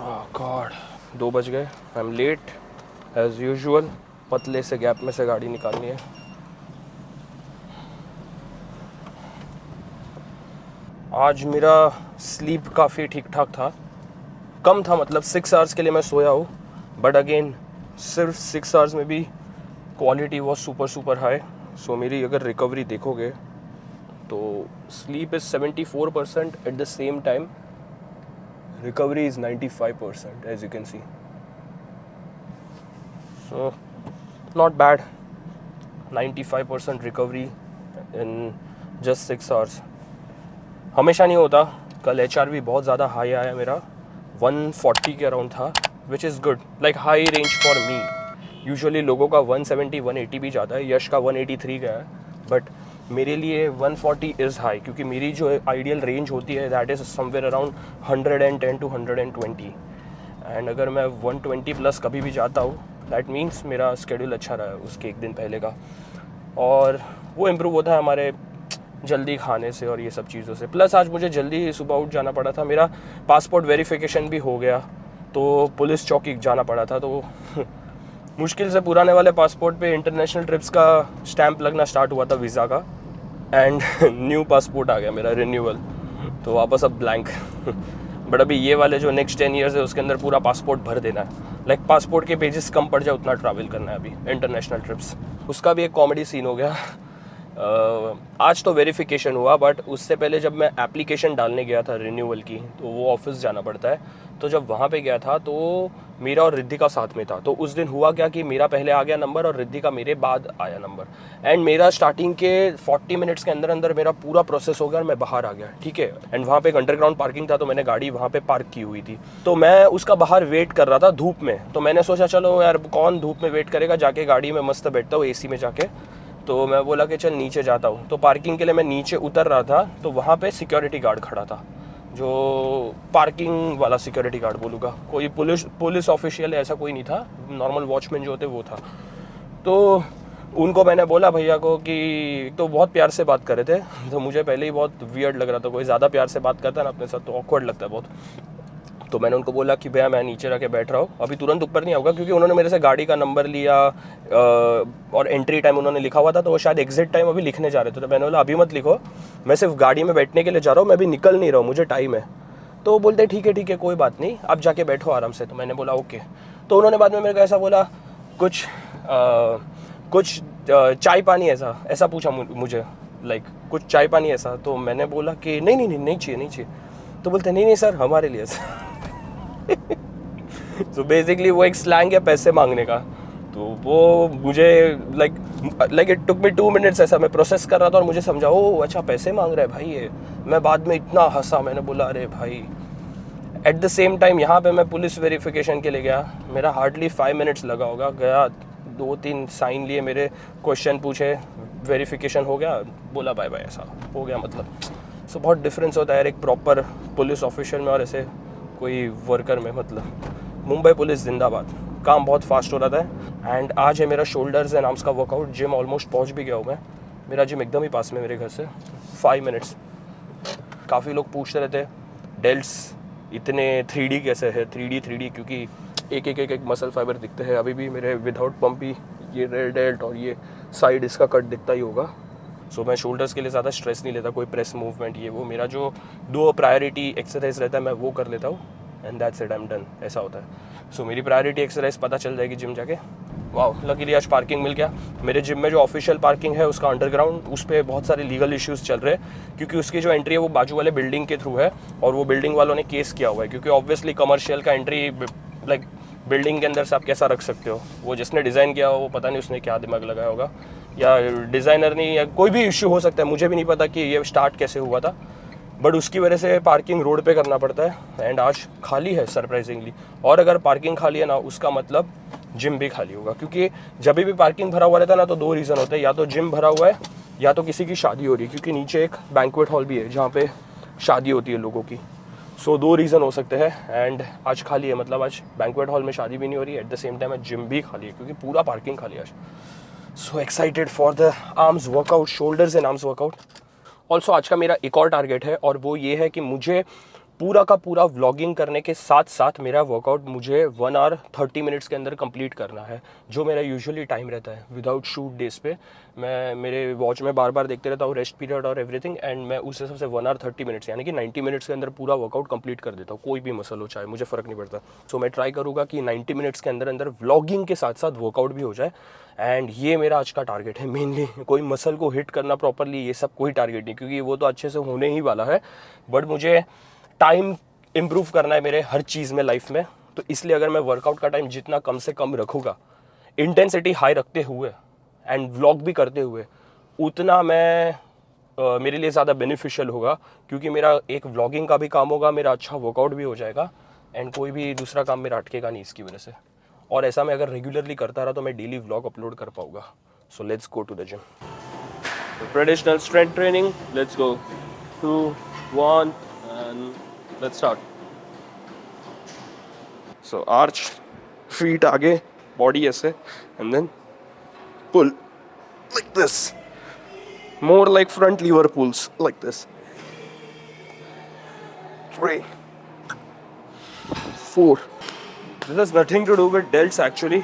God 2 बज गए, I am late as usual. पतले से गैप में से गाड़ी निकालनी है। आज मेरा स्लीप काफ़ी ठीक ठाक था, कम था, मतलब 6 आवर्स के लिए मैं सोया हूँ, बट अगेन सिर्फ 6 आवर्स में भी क्वालिटी वॉज सुपर हाई। सो मेरी अगर रिकवरी देखोगे तो sleep is 74% at the same time recovery is 95% as you can see, so not bad. 95% recovery in just 6 hours हमेशा नहीं होता। कल HRV बहुत ज़्यादा हाई आया मेरा, 140 के अराउंड था, which is good, like high range for me. Usually लोगों का 170 180 भी जाता है, यश का 183 गया है, बट मेरे लिए 140 इज़ हाई, क्योंकि मेरी जो आइडियल रेंज होती है that is somewhere around 110 to 120, and अगर मैं 120 प्लस कभी भी जाता हूँ दैट मीन्स मेरा स्केड्यूल अच्छा रहा है उसके एक दिन पहले का, और वो इम्प्रूव होता है हमारे जल्दी खाने से और ये सब चीज़ों से। प्लस आज मुझे जल्दी सुबह उठ जाना पड़ा था, मेरा पासपोर्ट वेरिफिकेशन भी हो गया, तो पुलिस चौकी जाना पड़ा था, तो मुश्किल से पुराने वाले पासपोर्ट पे इंटरनेशनल ट्रिप्स का स्टैंप लगना स्टार्ट हुआ था वीज़ा का, एंड न्यू पासपोर्ट आ गया मेरा रिन्यूअल, तो वापस अब ब्लैंक। बट अभी ये वाले जो नेक्स्ट 10 ईयर्स है उसके अंदर पूरा पासपोर्ट भर देना है, लाइक पासपोर्ट के पेजेस कम पड़ जाए उतना ट्रैवल करना है अभी इंटरनेशनल ट्रिप्स। उसका भी एक कॉमेडी सीन हो गया। आज तो वेरिफिकेशन हुआ, बट उससे पहले जब मैं एप्लीकेशन डालने गया था रिन्यूअल की, तो वो ऑफिस जाना पड़ता है, तो जब वहाँ पे गया था तो मेरा और रिद्धि का साथ में था, तो उस दिन हुआ क्या कि मेरा पहले आ गया नंबर और रिद्धि का मेरे बाद आया नंबर, एंड मेरा स्टार्टिंग के 40 मिनट्स के अंदर अंदर मेरा पूरा प्रोसेस हो गया और मैं बाहर आ गया, ठीक है। एंड वहाँ पे एक अंडरग्राउंड पार्किंग था, तो मैंने गाड़ी वहाँ पे पार्क की हुई थी, तो मैं उसका बाहर वेट कर रहा था धूप में, तो मैंने सोचा चलो यार कौन धूप में वेट करेगा, जाके गाड़ी में मस्त बैठता हूँ AC में जाके, तो मैं बोला कि चल नीचे जाता हूँ। तो पार्किंग के लिए मैं नीचे उतर रहा था, तो वहाँ पे सिक्योरिटी गार्ड खड़ा था, जो पार्किंग वाला सिक्योरिटी गार्ड बोलूँगा, कोई पुलिस ऑफिशियल ऐसा कोई नहीं था, नॉर्मल वॉचमैन जो होते वो था। तो उनको मैंने बोला भैया को कि, तो बहुत प्यार से बात कर रहे थे, तो मुझे पहले ही बहुत वियर्ड लग रहा था, कोई ज़्यादा प्यार से बात करता है ना अपने साथ तो ऑकवर्ड लगता है बहुत। तो मैंने उनको बोला कि भैया मैं नीचे रह के बैठ रहा हूँ, अभी तुरंत ऊपर नहीं आऊँगा, क्योंकि उन्होंने मेरे से गाड़ी का नंबर लिया और एंट्री टाइम उन्होंने लिखा हुआ था, तो वो शायद एग्जिट टाइम अभी लिखने जा रहे थे, तो मैंने बोला अभी मत लिखो, मैं सिर्फ गाड़ी में बैठने के लिए जा रहा हूँ, मैं अभी निकल नहीं रहा हूँ, मुझे टाइम है। तो बोलते ठीक है कोई बात नहीं, आप जाके बैठो आराम से। तो मैंने बोला ओके। तो उन्होंने बाद में मेरे को ऐसा बोला, कुछ चाय पानी ऐसा पूछा मुझे, लाइक कुछ चाय पानी ऐसा। तो मैंने बोला कि नहीं चाहिए। तो बोलते नहीं सर हमारे लिए। तो बेसिकली वो एक स्लैंग है पैसे मांगने का, तो वो मुझे like it took me 2 minutes, ऐसा मैं प्रोसेस कर रहा था और मुझे समझा ओ अच्छा पैसे मांग रहा है भाई ये। मैं बाद में इतना हंसा, मैंने बोला अरे भाई। एट द सेम टाइम यहाँ पे मैं पुलिस वेरिफिकेशन के लिए गया, मेरा हार्डली 5 मिनट्स लगा होगा, गया 2-3 साइन लिए, मेरे क्वेश्चन पूछे, वेरिफिकेशन हो गया, बोला बाय बाय, ऐसा हो गया मतलब। सो बहुत डिफरेंस होता है यार एक प्रॉपर पुलिस ऑफिशियल में और ऐसे कोई वर्कर में। मतलब मुंबई पुलिस जिंदाबाद, काम बहुत फास्ट हो रहा था। एंड आज है मेरा शोल्डर्स एंड आर्म्स का वर्कआउट, जिम ऑलमोस्ट पहुंच भी गया हूँ मैं, मेरा जिम एकदम ही पास में मेरे घर से, 5 मिनट्स। काफ़ी लोग पूछते रहते डेल्ट्स इतने 3D कैसे है, 3D क्योंकि एक मसल फाइबर दिखते हैं। अभी भी मेरे विदाउट पंप ही ये रेड डेल्ट और ये साइड इसका कट दिखता ही होगा। सो मैं शोल्डर्स के लिए ज़्यादा स्ट्रेस नहीं लेता, कोई प्रेस मूवमेंट ये वो, मेरा जो 2 प्रायोरिटी एक्सरसाइज रहता है मैं वो कर लेता हूँ, and that's it, I am done, ऐसा होता है। सो मेरी प्रायोरिटी एक्सरसाइज पता चल जाएगी जिम जाके। वाह लकीली आज पार्किंग मिल गया। मेरे जिम में जो ऑफिशियल पार्किंग है उसका अंडरग्राउंड, उस पर बहुत सारे लीगल इश्यूज़ चल रहे हैं, क्योंकि उसकी जो एंट्री है वो बाजू वाले बिल्डिंग के थ्रू है, और वो बिल्डिंग वालों ने केस किया हुआ है, क्योंकि ऑब्वियसली कमर्शियल का एंट्री लाइक बिल्डिंग के अंदर से आप कैसा रख सकते हो, वो जिसने डिज़ाइन किया हो वो पता नहीं उसने क्या दिमाग लगाया होगा, या डिज़ाइनर नहीं, या कोई भी इश्यू हो सकता है, मुझे भी नहीं पता कि ये स्टार्ट कैसे हुआ था, बट उसकी वजह से पार्किंग रोड पे करना पड़ता है। एंड आज खाली है सरप्राइजिंगली, और अगर पार्किंग खाली है ना उसका मतलब जिम भी खाली होगा, क्योंकि जब भी पार्किंग भरा हुआ रहता है ना तो 2 रीज़न होते हैं, या तो जिम भरा हुआ है या तो किसी की शादी हो रही है, क्योंकि नीचे एक बैंक्वेट हॉल भी है जहाँ पे शादी होती है लोगों की। सो 2 रीज़न हो सकते हैं, एंड आज खाली है, मतलब आज बैंक्वेट हॉल में शादी भी नहीं हो रही है, at the same time gym भी खाली है, क्योंकि पूरा पार्किंग खाली है आज। So excited for the arms workout, shoulders and arms workout. Also आज का मेरा एक और टारगेट है, और वो ये है कि मुझे पूरा का पूरा व्लॉगिंग करने के साथ साथ मेरा वर्कआउट मुझे 1 आवर 30 मिनट्स के अंदर कंप्लीट करना है, जो मेरा यूजुअली टाइम रहता है विदाउट शूट डेज पे। मैं मेरे वॉच में बार बार देखते रहता हूँ रेस्ट पीरियड और एवरीथिंग, एंड मैं उस हिसाब से 1 आवर 30 मिनट्स यानी कि 90 मिनट्स के अंदर पूरा वर्कआउट कंप्लीट कर देता हूँ, कोई भी मसल हो चाहे, मुझे फ़र्क नहीं पड़ता। सो मैं ट्राई करूँगा कि 90 मिनट्स के अंदर अंदर व्लॉगिंग के साथ साथ वर्कआउट भी हो जाए, एंड ये मेरा आज का टारगेट है मेनली। कोई मसल को हिट करना प्रॉपरली, ये सब कोई टारगेट नहीं, क्योंकि वो तो अच्छे से होने ही वाला है, बट मुझे टाइम इम्प्रूव करना है मेरे हर चीज़ में लाइफ में। तो इसलिए अगर मैं वर्कआउट का टाइम जितना कम से कम रखूँगा, इंटेंसिटी हाई रखते हुए एंड व्लॉग भी करते हुए, उतना मैं मेरे लिए ज़्यादा बेनिफिशियल होगा, क्योंकि मेरा एक व्लॉगिंग का भी काम होगा, मेरा अच्छा वर्कआउट भी हो जाएगा, एंड कोई भी दूसरा काम मेरा अटकेगा नहीं इसकी वजह से। और ऐसा मैं अगर रेगुलरली करता रहा तो मैं डेली व्लॉग अपलोड कर पाऊँगा। So let's go to the gym. Traditional strength training, let's go 2 1 and let's start. So arch, feet आगे, body ऐसे, and then pull like this. More like front lever pulls like this. 3 4. This has nothing to do with delts actually.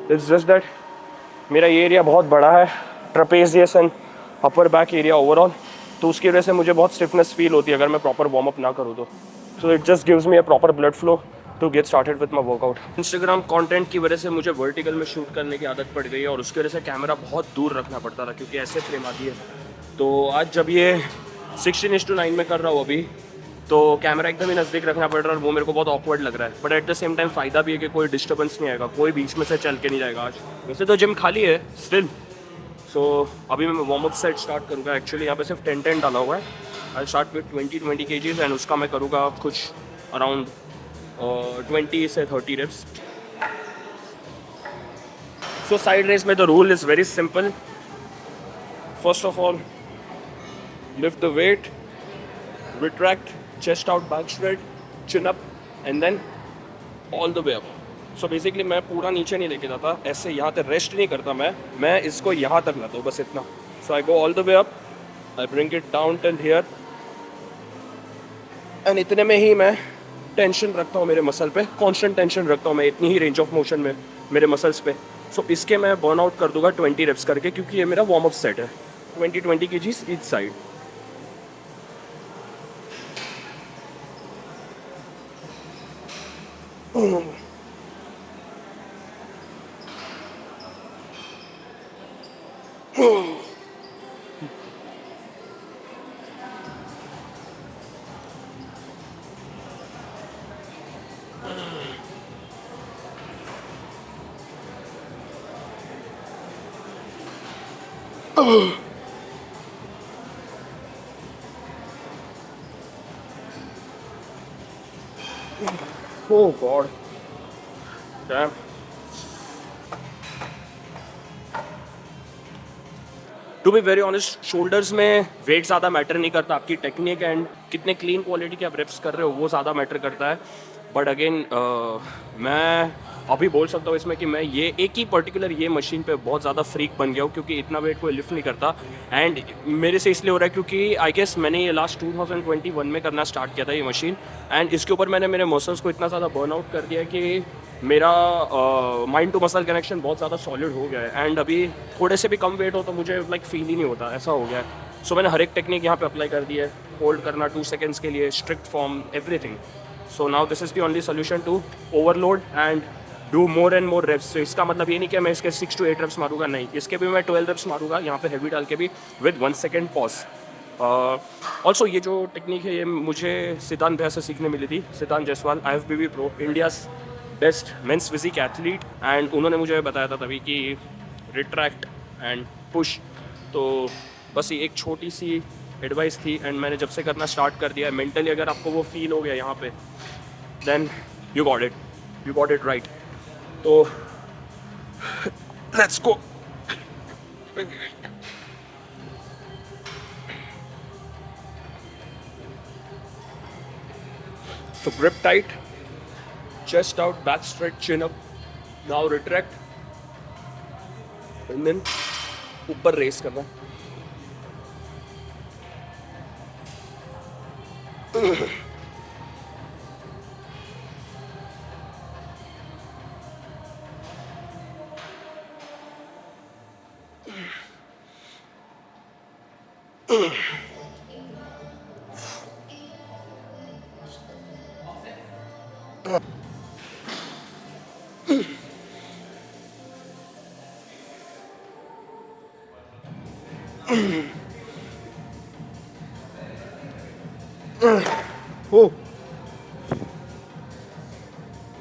It's just that मेरा ये area बहुत बड़ा है, trapezius and upper back area overall, तो उसकी वजह से मुझे बहुत स्टिफनेस फील होती है अगर मैं प्रॉपर वार्म अप ना करूँ तो। So it just gives me a proper blood flow to get started with my workout. Instagram content की वजह से मुझे वर्टिकल में शूट करने की आदत पड़ गई है, और उसकी वजह से कैमरा बहुत दूर रखना पड़ता था क्योंकि ऐसे फ्रेम आती है। तो आज जब ये 16:9 में कर रहा हूँ अभी, तो कैमरा एकदम ही नज़दीक रखना पड़ रहा है और वो मेरे को बहुत ऑकवर्ड लग रहा है, but at the same time फ़ायदा भी है कि कोई डिस्टर्बेंस नहीं आएगा, कोई बीच में से चल के नहीं जाएगा। आज वैसे तो जिम खाली है स्टिल। सो अभी मैं वार्म अप सेट स्टार्ट करूँगा। एक्चुअली यहाँ पे सिर्फ 10 डाला हुआ है। I start with 20 kgs and उसका मैं करूँगा कुछ अराउंड 20 से 30 reps. So side raise में the rule is very simple. First of all, lift the weight, retract, chest out, back straight, chin up, and then all the way up. So basically मैं पूरा नीचे नहीं लेके जाता, ऐसे यहाँ तक रेस्ट नहीं करता मैं इसको यहाँ तक लाता हूँ, बस इतना। So I go all the way up, I bring it down till here, and इतने में ही मैं टेंशन रखता हूँ मेरे मसल पे, कांस्टेंट टेंशन रखता हूँ मैं इतनी ही रेंज ऑफ मोशन में मेरे मसल्स पे। सो इसके मैं बर्न आउट कर दूंगा 20 reps करके, क्योंकि ये मेरा वार्म अप सेट है। 20 kgs each side. Oh God. Damn. To be very honest, shoulders में वेट ज़्यादा मैटर नहीं करता, आपकी टेक्निक एंड कितने क्लीन क्वालिटी के आप रेप्स कर रहे हो वो ज़्यादा मैटर करता है। बट अगेन मैं अभी बोल सकता हूँ इसमें कि मैं ये एक ही पर्टिकुलर ये मशीन पे बहुत ज़्यादा फ्रीक बन गया हूँ, क्योंकि इतना वेट कोई लिफ्ट नहीं करता। एंड मेरे से इसलिए हो रहा है क्योंकि आई गेस मैंने ये लास्ट 2021 में करना स्टार्ट किया था ये मशीन, एंड इसके ऊपर मैंने मेरे मसल्स को इतना ज़्यादा बर्न आउट कर दिया कि मेरा माइंड टू मसल कनेक्शन बहुत ज़्यादा सॉलिड हो गया है। एंड अभी थोड़े से भी कम वेट हो तो मुझे लाइक फील ही नहीं होता, ऐसा हो गया है। सो मैंने हर एक टेक्निक यहाँ पे अप्लाई कर दी है, होल्ड करना 2 seconds के लिए, strict form, everything. So now this is the only solution to overload and do more and more reps. तो इसका मतलब ये नहीं कि मैं इसके 6 to 8 reps मारूंगा, नहीं, इसके भी मैं 12 reps मारूंगा यहाँ पे हैवी डाल के भी, विद 1 second पॉज। ऑल्सो ये जो टेक्निक है ये मुझे सिद्धांत भैया से सीखने मिली थी, Siddhant Jaiswal, IFBB pro, India's best men's physique athlete, and उन्होंने मुझे बताया था तभी कि रिट्रैक्ट एंड पुश। तो बस ये एक छोटी सी एडवाइस थी, एंड मैंने जब से करना स्टार्ट कर दिया है, मेंटली अगर आपको वो फील हो गया यहाँ पे, then you got it right. तो let's go. So grip tight, chest out, back straight, chin up. Now retract, and then ऊपर रेस करना। Oh.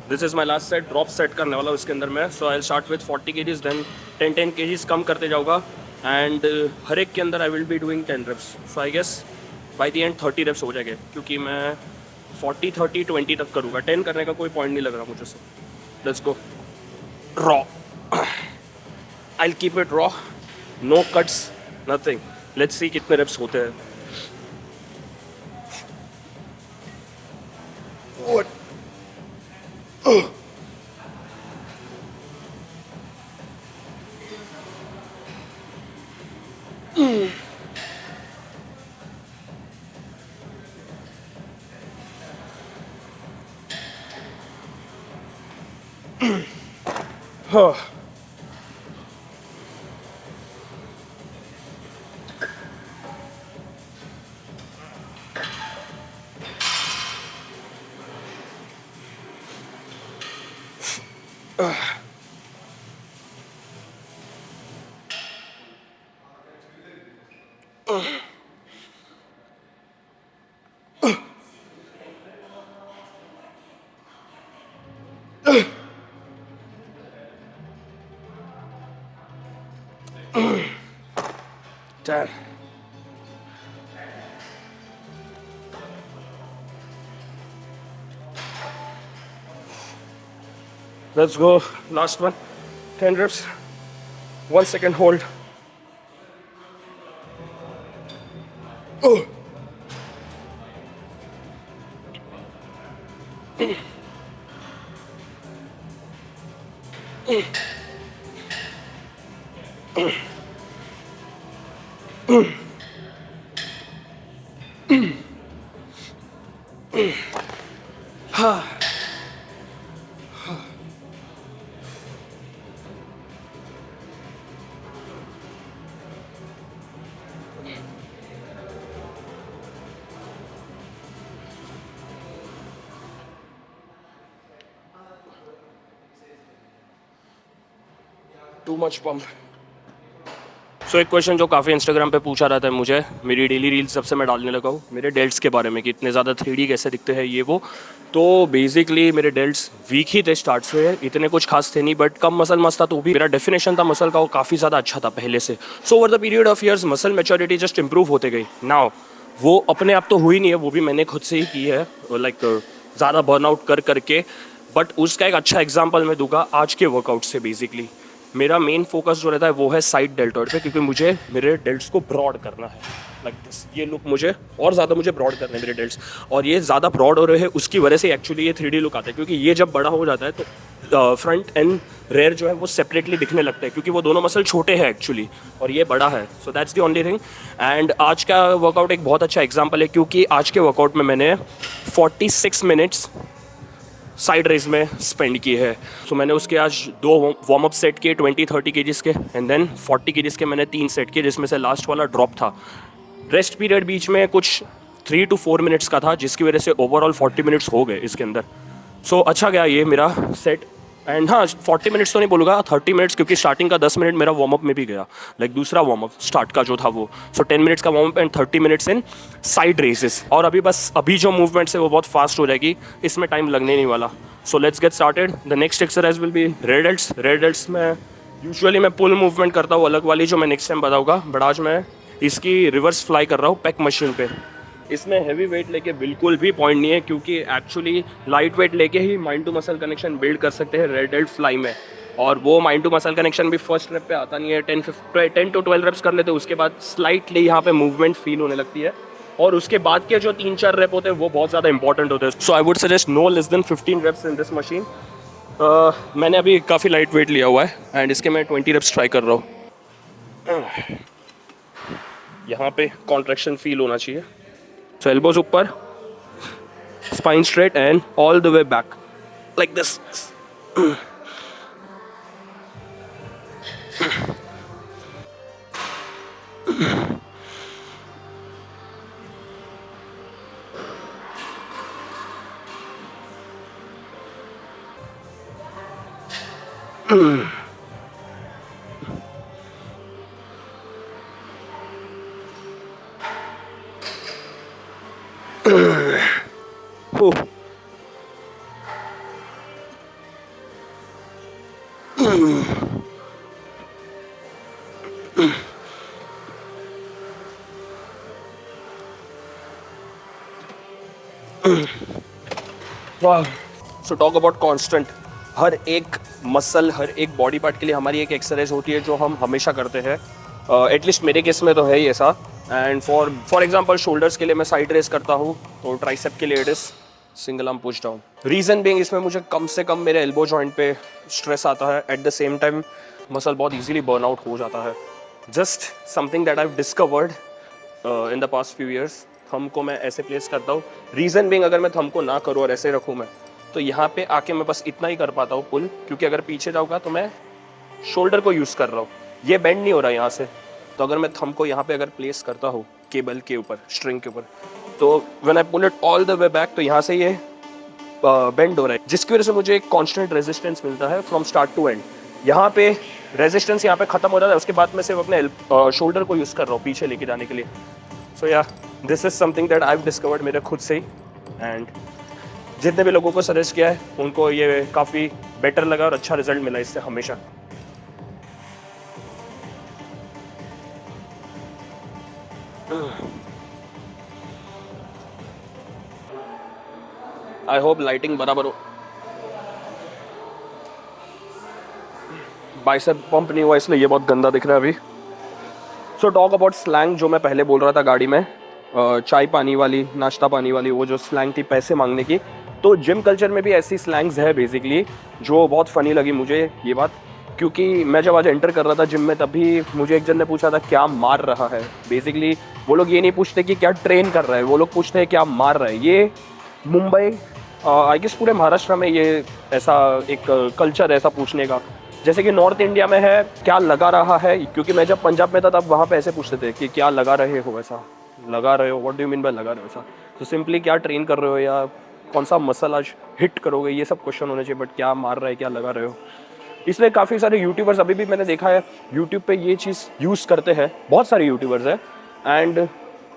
This is my last set, drop set करने वाला हूँ इसके अंदर मैं. So I start with 40 kgs, then 10 kgs कम करते जाऊँगा. एंड हर एक के अंदर I will be doing 10 reps. So I guess by the end 30 reps हो जाएंगे, क्योंकि मैं 40 30 20 तक करूँगा. 10 करने का कोई पॉइंट नहीं लग रहा मुझे. So let's go. Raw, I keep it raw, no cuts, nothing. Let's see कितने reps होते हैं. Damn. Let's go. Last one. 10 reps. 1 second hold. Too much pump. सो एक क्वेश्चन जो काफ़ी इंस्टाग्राम पे पूछा रहा था मुझे, मेरी डेली रील्स सबसे मैं डालने लगा हूँ, मेरे डेल्ट्स के बारे में कि इतने ज़्यादा 3D कैसे दिखते हैं ये वो. तो बेसिकली मेरे डेल्ट्स वीक ही थे स्टार्ट से, इतने कुछ खास थे नहीं, बट कम मसल मस था, तो भी मेरा डेफिनेशन था मसल का वो काफ़ी ज़्यादा अच्छा था पहले से. So over the period of years muscle maturity just improve होते गई. नाउ वो अपने आप तो हुई नहीं है, वो भी मैंने खुद से ही की है, लाइक ज़्यादा बर्नआउट कर करके. बट उसका एक अच्छा एग्जाम्पल मैं दूंगा आज के वर्कआउट से. बेसिकली मेरा मेन फोकस जो रहता है वो है साइड डेल्टॉइड पे, क्योंकि मुझे मेरे डेल्ट्स को ब्रॉड करना है. लाइक दिस, ये लुक मुझे और ज़्यादा मुझे ब्रॉड करना है मेरे डेल्ट्स. और ये ज़्यादा ब्रॉड हो रहे हैं उसकी वजह से एक्चुअली ये 3D लुक आता है, क्योंकि ये जब बड़ा हो जाता है तो फ्रंट एंड रेयर जो है वो सेपरेटली दिखने लगता है, क्योंकि वो दोनों मसल छोटे हैं एक्चुअली और ये बड़ा है. So that's the only thing. And आज का वर्कआउट एक बहुत अच्छा एग्जाम्पल है, क्योंकि आज के वर्कआउट में मैंने 46 मिनट्स साइड रेस में स्पेंड की है. सो मैंने उसके आज 2 वार्म अप सेट किए 20-30 kgs के, एंड देन 40 kgs के मैंने 3 सेट किए, जिसमें से लास्ट वाला ड्रॉप था. रेस्ट पीरियड बीच में कुछ 3 to 4 मिनट्स का था, जिसकी वजह से ओवरऑल 40 मिनट्स हो गए इसके अंदर. सो अच्छा गया ये मेरा सेट. एंड हाँ, 40 मिनट्स तो नहीं बोलूँगा, 30 मिनट्स, क्योंकि स्टार्टिंग का 10 मिनट मेरा वार्म अप में भी गया, लाइक दूसरा वार्म अप स्टार्ट का जो था वो. सो 10 मिनट्स का warm up and 30 minutes in side raises. और अभी जो मूवमेंट्स है वो बहुत फास्ट हो जाएगी, इसमें टाइम लगने नहीं वाला. So let's get started. The next exercise will be red delts. Red delts में यूजुअली मैं पुल मूवमेंट करता हूँ, अलग वाली जो मैं नेक्स्ट टाइम बताऊँगा, बट आज मैं इसकी रिवर्स फ्लाई कर रहा हूँ पैक मशीन पे. इसमें हैवी वेट लेके बिल्कुल भी पॉइंट नहीं है, क्योंकि एक्चुअली लाइट वेट लेके ही mind to muscle connection build कर सकते हैं रेड डेल्ट फ्लाई में. और वो माइंड टू मसल कनेक्शन भी फर्स्ट रेप पे आता नहीं है. 10 to 12 रेप्स कर लेते हैं, उसके बाद स्लाइटली यहाँ पे मूवमेंट फील होने लगती है, और उसके बाद के जो 3-4 रेप होते हैं वो बहुत ज़्यादा इंपॉर्टेंट होते हैं. So I would suggest no less than 15 reps in this machine. मैंने अभी काफ़ी लाइट वेट लिया हुआ है, एंड इसके मैं 20 रेप्स ट्राई कर रहा हूँ. यहाँ पे कॉन्ट्रैक्शन फील होना चाहिए. So elbows ऊपर, spine straight and all the way back, like this. So talk about constant, हर एक मसल, हर एक बॉडी पार्ट के लिए हमारी एक एक्सरसाइज होती है जो हम हमेशा करते हैं। एटलीस्ट मेरे केस में तो है ही ऐसा। एंड फॉर एग्जांपल शोल्डर्स के लिए मैं साइड रेस करता हूँ, तो ट्राइसेप के लिए it is single arm push down. Reason being, इसमें मुझे कम से कम मेरे एल्बो जॉइंट पे स्ट्रेस आता है, at the same time muscle बहुत इजीली बर्न आउट हो जाता है। Just something that I have discovered in the past few years. Thumb को मैं ऐसे प्लेस करता हूँ, रीज़न बीइंग अगर मैं थंब को ना करूँ और ऐसे रखूँ मैं, तो यहाँ पे आके मैं बस इतना ही कर पाता हूँ पुल, क्योंकि अगर पीछे जाऊँगा तो मैं शोल्डर को यूज़ कर रहा हूँ, ये बेंड नहीं हो रहा यहाँ से। तो अगर मैं थंब को यहाँ पे अगर प्लेस करता हूँ केबल के ऊपर, स्ट्रिंग के ऊपर, तो when I pull it all the way back, तो यहाँ से ये बेंड हो रहा है, जिसकी वजह से मुझे एक कांस्टेंट रेजिस्टेंस मिलता है फ्रॉम स्टार्ट टू एंड। यहाँ पे रेजिस्टेंस यहाँ पे खत्म हो जाता है, उसके बाद मैं सिर्फ अपने शोल्डर को यूज़ कर रहा हूँ पीछे लेके जाने के लिए। सो या this is something that I have discovered मेरे खुद से ही, एंड जितने भी लोगों को सजेस्ट किया है उनको ये काफ़ी बेटर लगा और अच्छा रिजल्ट मिला इससे हमेशा। आई होप लाइटिंग बराबर हो। बाइसेप पंप नहीं हुआ इसलिए ये बहुत गंदा दिख रहा है अभी। सो टॉक अबाउट स्लैंग, जो मैं पहले बोल रहा था गाड़ी में, चाय पानी वाली, नाश्ता पानी वाली, वो जो स्लैंग थी पैसे मांगने की, तो जिम कल्चर में भी ऐसी स्लैंग्स है बेसिकली, जो बहुत फ़नी लगी मुझे ये बात। क्योंकि मैं जब आज एंटर कर रहा था जिम में, तभी मुझे एक जन ने पूछा था क्या मार रहा है। बेसिकली वो लोग ये नहीं पूछते कि क्या ट्रेन कर रहा है, वो लोग पूछते हैं क्या मार रहा है। ये मुंबई, आई गेस पूरे महाराष्ट्र में ये ऐसा एक कल्चर है ऐसा पूछने का। जैसे कि नॉर्थ इंडिया में है क्या लगा रहा है, क्योंकि मैं जब पंजाब में था तब वहाँ पे ऐसे पूछते थे कि क्या लगा रहे हो, ऐसा लगा रहे हो, what do you mean by लगा रहे हो ऐसा। तो सिंपली क्या ट्रेन कर रहे हो या कौन सा मसल आज हिट करोगे, ये सब क्वेश्चन होने चाहिए, बट क्या मार रहा है, क्या लगा रहे हो। इसलिए काफ़ी सारे यूट्यूबर्स अभी भी मैंने देखा है यूट्यूब पे ये चीज़ यूज़ करते हैं, बहुत सारे यूट्यूबर्स हैं। एंड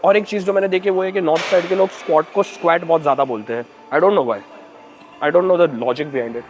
और एक चीज़ जो मैंने देखी वो है कि नॉर्थ साइड के लोग स्क्वाट को स्क्वाट बहुत ज़्यादा बोलते हैं। I don't know why, I don't know the logic behind it.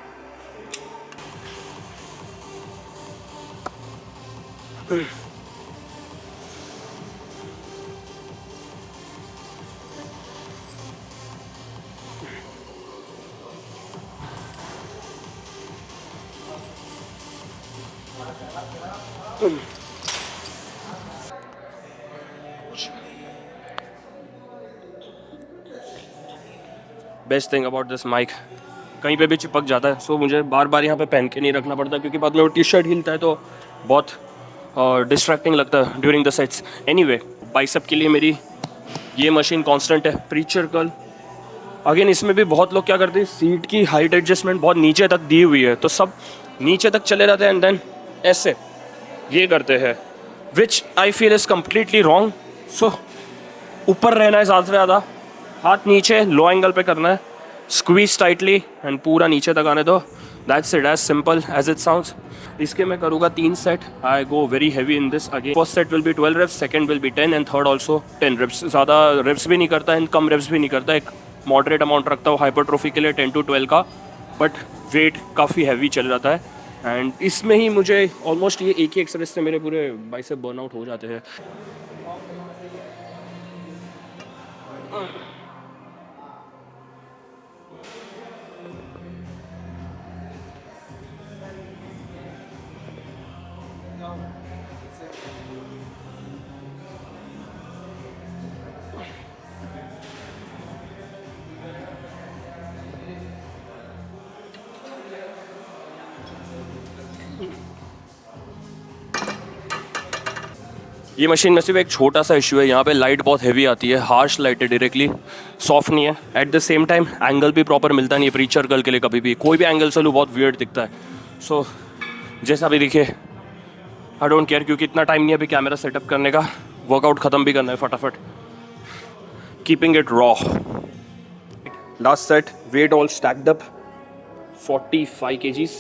Best thing about this mic, कहीं पे भी चिपक जाता है, सो मुझे बार बार यहाँ पे पहन के नहीं रखना पड़ता, क्योंकि बाद में वो टी शर्ट हिलता है तो बहुत डिस्ट्रैक्टिंग लगता है during the sets. Anyway, bicep के लिए मेरी ये मशीन कांस्टेंट है, प्रीचर कर्ल। अगेन इसमें भी बहुत लोग क्या करते हैं, सीट की हाइट एडजस्टमेंट बहुत नीचे तक दी हुई है, तो सब नीचे तक चले जाते हैं एंड देन ऐसे ये करते हैं, which I feel is completely wrong. So ऊपर रहना है ज़्यादा से ज़्यादा, हाथ नीचे लो एंगल पे करना है, स्क्वीज टाइटली एंड पूरा नीचे तक आने दो। That's it, as simple as it sounds. इसके मैं करूँगा 3 set. I go very heavy in this. Again first set will be 12 reps, second will be 10 and third also 10 reps। ज़्यादा reps भी नहीं करता एंड कम reps भी नहीं करता, एक मॉडरेट अमाउंट रखता हूँ हाइपरट्रोफी के लिए 10 to 12 का, बट वेट काफ़ी हैवी चल जाता है। एंड इसमें ही मुझे ऑलमोस्ट ये एक ही एक्सरसाइज से मेरे पूरे बाइसेप बर्नआउट हो जाते हैं। ये मशीन में सिर्फ एक छोटा सा इशू है, यहाँ पे लाइट बहुत हैवी आती है, हार्श लाइट है, डायरेक्टली सॉफ्ट नहीं है। At the same time angle भी प्रॉपर मिलता नहीं है प्रीचर कर्ल के लिए, कभी भी कोई भी एंगल से लो बहुत वियर्ड दिखता है। सो जैसा भी दिखे आई डोंट केयर, क्योंकि इतना टाइम नहीं है अभी कैमरा सेटअप करने का, वर्कआउट ख़त्म भी करना है फटाफट। Keeping it raw. Last set, weight all stacked up 45 kgs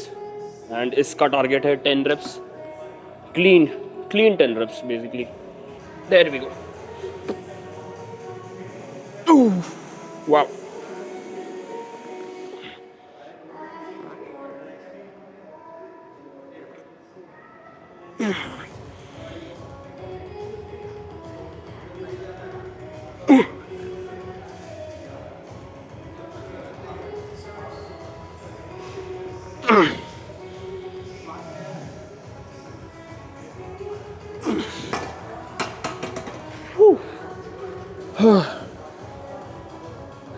and इसका टारगेट है 10 reps, clean clean 10 reps basically. There we go. Wow.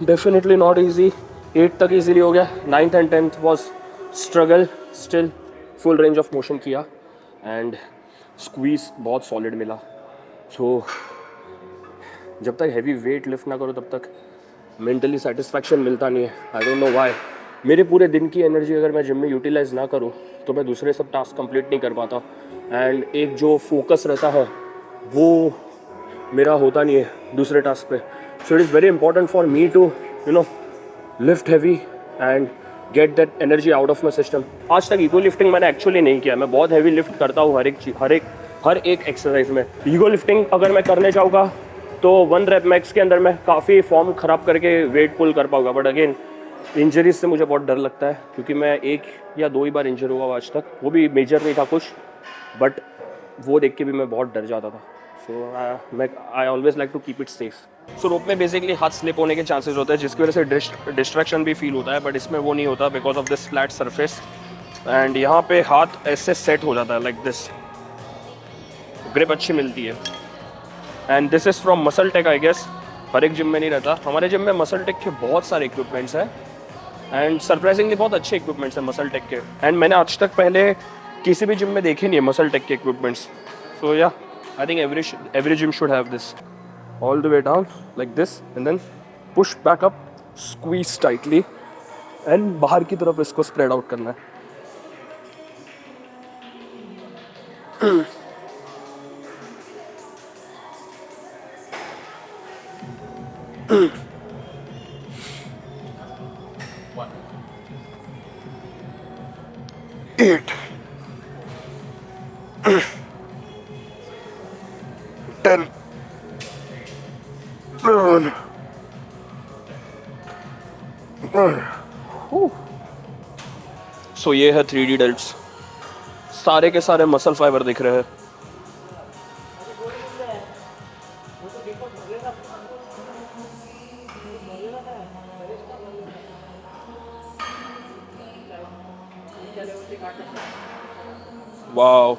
Definitely not easy. 8 तक इजीली हो गया. 9th and 10th was struggle. Still full range of motion किया and squeeze बहुत solid मिला. So जब तक हैवी वेट लिफ्ट ना करो तब तक मेंटली सेटिस्फैक्शन मिलता नहीं है. आई डोंट नो व्हाई. मेरे पूरे दिन की एनर्जी अगर मैं जिम में यूटिलाइज ना करूँ तो मैं दूसरे सब टास्क कंप्लीट नहीं कर पाता. एंड एक जो फोकस रहता है वो मेरा होता नहीं है दूसरे टास्क पे. So it is very important for me to lift heavy and get that energy out of my system. आज तक ईगो लिफ्टिंग मैंने एक्चुअली नहीं किया. मैं बहुत हैवी लिफ्ट करता हूँ हर एक एक्सरसाइज में. ईगो लिफ्टिंग अगर मैं करने चाहूँगा तो 1 rep मैक्स के अंदर मैं काफ़ी फॉर्म ख़राब करके वेट पुल कर पाऊँगा. बट अगेन इंजरीज से मुझे बहुत डर लगता है क्योंकि मैं 1 या 2 ही बार इंजर हुआ आज तक. वो भी मेजर नहीं था कुछ, बट वो देख के भी मैं बहुत डर जाता था. सो मैं I always like to keep it safe. So rope में बेसिकली हाथ स्लिप होने के चांसेस होते हैं जिसकी वजह से डिस्ट्रैक्शन भी फील होता है. बट इसमें वो नहीं होता because of this flat surface. And यहाँ पे हाथ ऐसे सेट हो जाता है लाइक दिस. ग्रिप अच्छी मिलती है. And this is from MuscleTech I guess. हर एक जिम में नहीं रहता. हमारे जिम में मसल टेक के बहुत सारे इक्विपमेंट्स हैं एंड सरप्राइजिंगली बहुत अच्छे इक्विपमेंट्स हैं मसल टेक के. एंड मैंने आज तक पहले किसी भी जिम में देखे नहीं है मसल टेक के इक्विपमेंट्स. सो या I think every gym should have this. All the way down like this and then push back up, squeeze tightly and बाहर की तरफ इसको spread out करना है. Eight. 10. 11. सो ये है 3D डेल्ट्स. सारे के सारे मसल फाइबर दिख रहे हैं. Wow.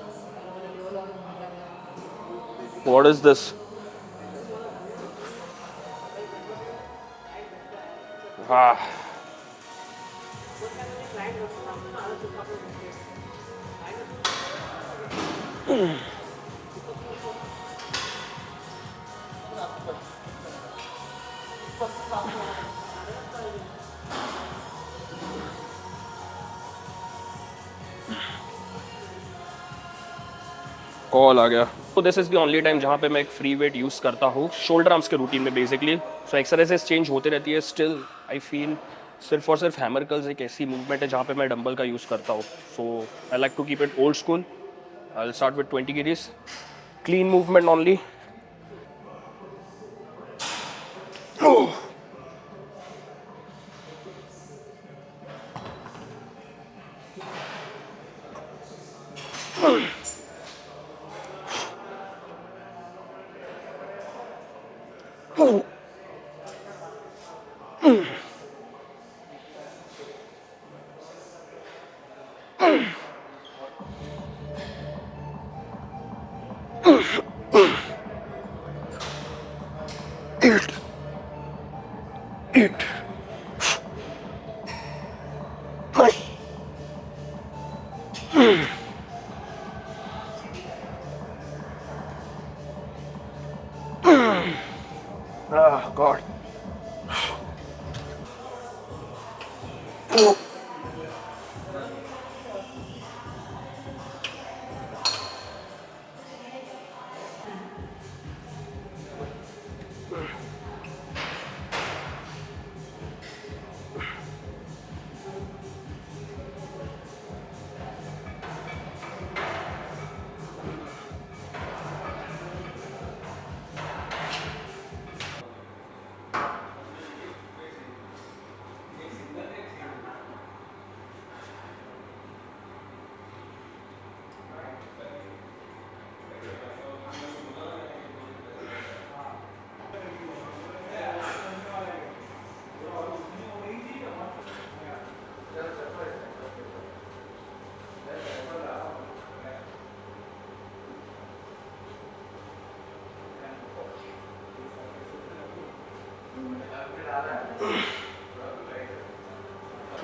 What is this? Ah. Call आ गया. तो this is the only time जहाँ पे मैं एक फ्री वेट यूज़ करता हूँ शोल्डर आर्म्स के रूटीन में बेसिकली. सो एक्सरसाइजेस चेंज होती रहती है. स्टिल आई फील सिर्फ और सिर्फ हैमर कर्ल्स एक ऐसी मूवमेंट है जहाँ पे मैं डंबल का यूज़ करता हूँ. So I like to keep it old school. I will start with 20 kgs. Clean movement only. Eight. 9. Oh God.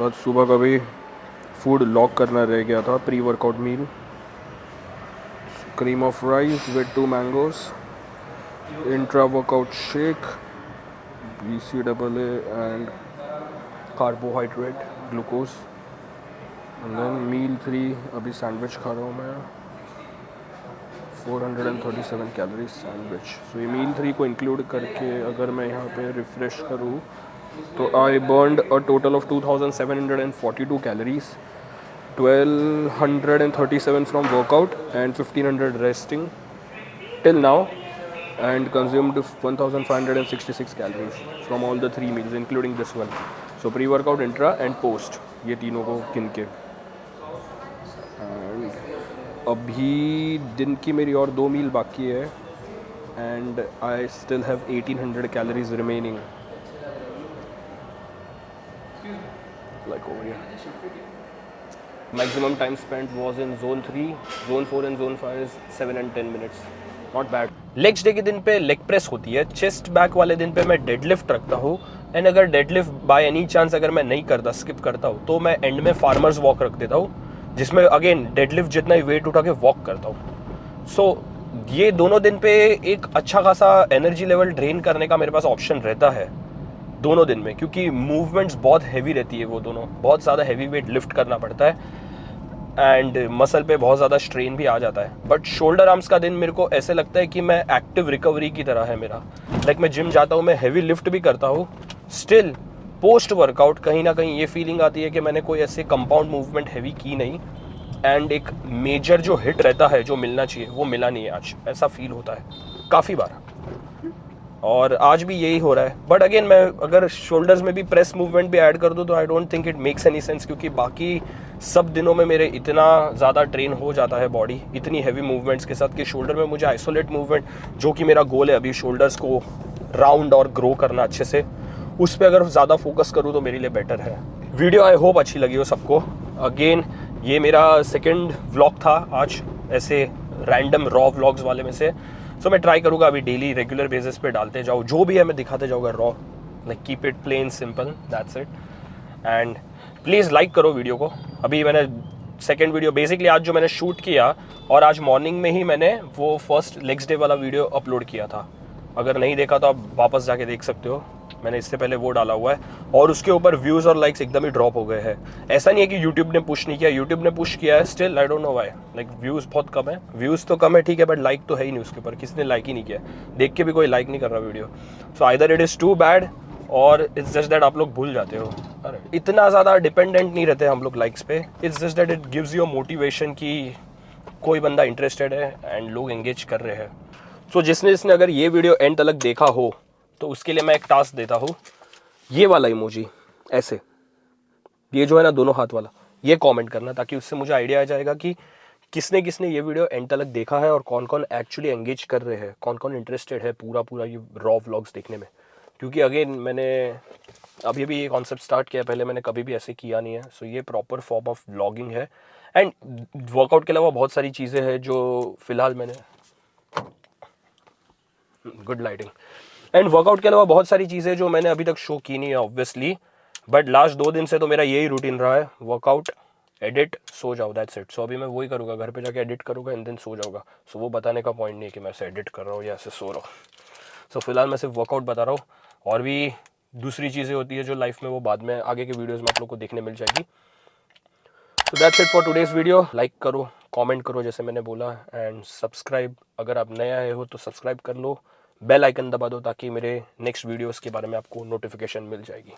तो आज सुबह का भी फूड लॉक करना रह गया था, pre workout meal, cream of rice with 2 mangoes, intra workout shake, BCAA and carbohydrate glucose, and then meal 3 अभी सैंडविच खा रहा हूँ मैं, 437 कैलोरीज सैंडविच। सो ये मील 3 को इंक्लूड करके अगर मैं यहाँ पे रिफ्रेश करूँ तो I burned a total of 2742 calories, 1237 from workout and 1500 resting till now, and consumed 1566 calories from all the 3 meals including this one. So pre-workout, intra and post, ये तीनों को गिन के। and अभी दिन की मेरी और 2 मील बाकी है and I still have 1800 calories remaining, like over here. Maximum time spent was in zone 3, zone 4 and zone 5 is 7 and 10 minutes. Not bad. Legs day के दिन पे लेग प्रेस होती है, चेस्ट बैक वाले दिन पे मैं डेडलिफ्ट रखता हूँ, एंड अगर डेडलिफ्ट बाय एनी चांस अगर मैं नहीं करता, स्किप करता हूँ, तो मैं एंड में फार्मर्स वॉक रख देता हूँ, जिसमें अगेन डेडलिफ्ट जितना ही वेट उठा के वॉक करता हूँ। सो ये दोनों दिन पे एक अच्छा खासा एनर्जी लेवल ड्रेन करने का मेरे पास ऑप्शन रहता है दोनों दिन में, क्योंकि मूवमेंट्स बहुत हैवी रहती है, वो दोनों बहुत ज़्यादा हैवी वेट लिफ्ट करना पड़ता है एंड मसल पे बहुत ज़्यादा स्ट्रेन भी आ जाता है। बट शोल्डर आर्म्स का दिन मेरे को ऐसे लगता है कि मैं एक्टिव रिकवरी की तरह है मेरा, लाइक मैं जिम जाता हूँ, मैं हैवी लिफ्ट भी करता हूँ, स्टिल पोस्ट वर्कआउट कहीं ना कहीं ये फीलिंग आती है कि मैंने कोई ऐसे कंपाउंड मूवमेंट हैवी की नहीं, एंड एक मेजर जो हिट रहता है जो मिलना चाहिए वो मिला नहीं है आज, ऐसा फील होता है काफ़ी बार, और आज भी यही हो रहा है। बट अगेन मैं अगर शोल्डर्स में भी प्रेस मूवमेंट भी ऐड कर दूँ तो I don't think it makes any sense, क्योंकि बाकी सब दिनों में मेरे इतना ज़्यादा ट्रेन हो जाता है बॉडी इतनी हैवी मूवमेंट्स के साथ कि शोल्डर में मुझे आइसोलेट मूवमेंट, जो कि मेरा गोल है अभी शोल्डर्स को राउंड और ग्रो करना अच्छे से, उस पर अगर ज़्यादा फोकस करूँ तो मेरे लिए बेटर है। वीडियो आई होप अच्छी लगी हो सबको। अगेन ये मेरा सेकेंड व्लॉग था आज ऐसे रैंडम रॉ व्लॉग्स वाले में से। सो मैं ट्राई करूँगा अभी डेली रेगुलर बेसिस पे डालते जाऊँ, जो भी है मैं दिखाते जाऊँगा raw, like keep it plain simple, that's it. And please like करो वीडियो को। अभी मैंने सेकेंड वीडियो बेसिकली आज जो मैंने शूट किया, और आज मॉर्निंग में ही मैंने वो फर्स्ट लेग्स डे वाला वीडियो अपलोड किया था, अगर नहीं देखा तो आप वापस जाके देख सकते हो, मैंने इससे पहले वो डाला हुआ है, और उसके ऊपर व्यूज़ और लाइक्स एकदम ही ड्रॉप हो गए हैं। ऐसा नहीं है कि यूट्यूब ने पुश नहीं किया, यूट्यूब ने पुश किया है, still I don't know why, like views बहुत कम है, व्यूज़ तो कम है ठीक है, बट लाइक तो है ही नहीं उसके ऊपर, किसी ने लाइक ही नहीं किया, देख के भी कोई लाइक नहीं कर रहा video. So either it is too bad और इट्स जस्ट दैट आप लोग भूल जाते हो, अरे इतना ज़्यादा डिपेंडेंट नहीं रहते हम लोग लाइक्स पे, it's just that it gives you motivation कि कोई बंदा इंटरेस्टेड है एंड लोग एंगेज कर रहे हैं। सो जिसने अगर ये वीडियो एंड तक देखा हो तो उसके लिए मैं एक टास्क देता हूँ, ये वाला इमोजी ऐसे, ये जो है ना दोनों हाथ वाला, ये कमेंट करना, ताकि उससे मुझे आइडिया आ जाएगा कि किसने किसने ये वीडियो एंड तक देखा है और कौन कौन एक्चुअली एंगेज कर रहे हैं, कौन कौन इंटरेस्टेड है पूरा ये रॉ व्लॉग्स देखने में। क्योंकि अगेन मैंने अभी भी ये कॉन्सेप्ट स्टार्ट किया, पहले मैंने कभी भी ऐसे किया नहीं है। सो ये प्रॉपर फॉर्म ऑफ व्लॉगिंग है, एंड वर्कआउट के अलावा बहुत सारी चीज़ें हैं जो फिलहाल मैंने, गुड लाइटिंग, एंड वर्कआउट के अलावा बहुत सारी चीज़ें जो मैंने अभी तक शो की नहीं है ऑब्वियसली, बट लास्ट 2 दिन से तो मेरा यही रूटीन रहा है, वर्कआउट, एडिट, सो जाओ, दैट्स इट। सो अभी मैं वही करूँगा, घर पे जाके एडिट करूँगा एंड देन सो जाऊँगा। सो वो बताने का पॉइंट नहीं है कि मैं ऐसे एडिट कर रहा हूँ या ऐसे सो रहा हूँ। सो फिलहाल मैं सिर्फ वर्कआउट बता रहा हूँ, और भी दूसरी चीज़ें होती है जो लाइफ में, वो बाद में आगे के वीडियोज़ में आप लोग को देखने मिल जाएगी। तो that's it for today's video. Like करो, कमेंट करो जैसे मैंने बोला, एंड सब्सक्राइब, अगर आप नए आए हो तो सब्सक्राइब कर लो, बेल आइकन दबा दो ताकि मेरे नेक्स्ट वीडियोस के बारे में आपको नोटिफिकेशन मिल जाएगी।